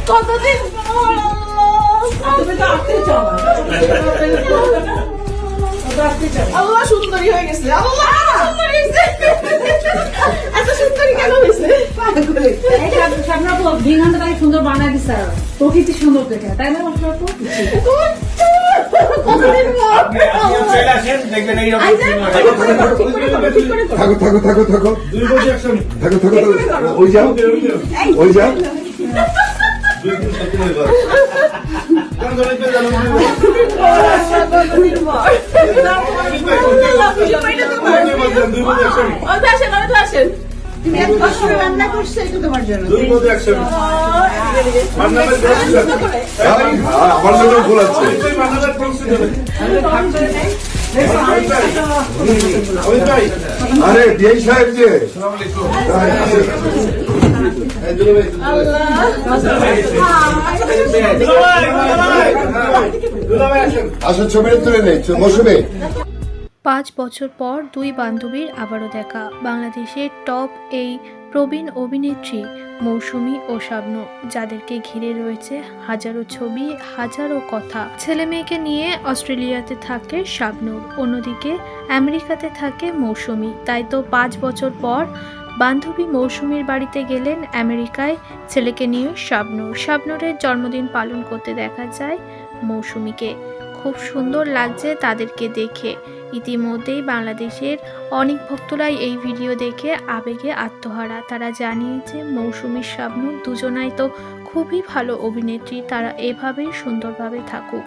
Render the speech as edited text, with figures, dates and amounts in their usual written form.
কতদিন আল্লাহ সুন্দরী হয়ে গেছে। আল্লাহ এত সুন্দরী কেন হয়েছে? সুন্দর বানায় দিচ্ছে, প্রকৃতি সুন্দর দেখে, তাই না? থাকো থাকো থাকো থাকো থাকো থাকো ওই যাও ওই যাও। রান্না করছে তোমার জন্য। আমার জন্য ভুল আছে। আরে ডিআই সাহেব যে আসল ছবিটা তুলে নেই মৌসুমী। 5 বছর পর দুই বান্ধবীর আবারও দেখা। বাংলাদেশের টপ এই প্রবীণ অভিনেত্রী মৌসুমী ও শাবনূর, যাদেরকে ঘিরে রয়েছে হাজারো ছবি, হাজারো কথা। ছেলে মেয়েকে নিয়ে অস্ট্রেলিয়াতে থাকে শাবনূর, অন্যদিকে আমেরিকাতে থাকে মৌসুমী। তাই তো 5 বছর পর বান্ধবী মৌসুমীর বাড়িতে গেলেন আমেরিকায় ছেলেকে নিয়ে শাবনূর। শাবনূরের জন্মদিন পালন করতে দেখা যায় মৌসুমীকে। খুব সুন্দর লাগছে তাদেরকে দেখে। ইতিমধ্যেই বাংলাদেশের অনেক ভক্তরাই এই ভিডিও দেখে আবেগে আত্মহারা। তারা জানিয়েছে মৌসুমী শাবনূর দুজনাই তো খুবই ভালো অভিনেত্রী, তারা এভাবেই সুন্দরভাবে থাকুক।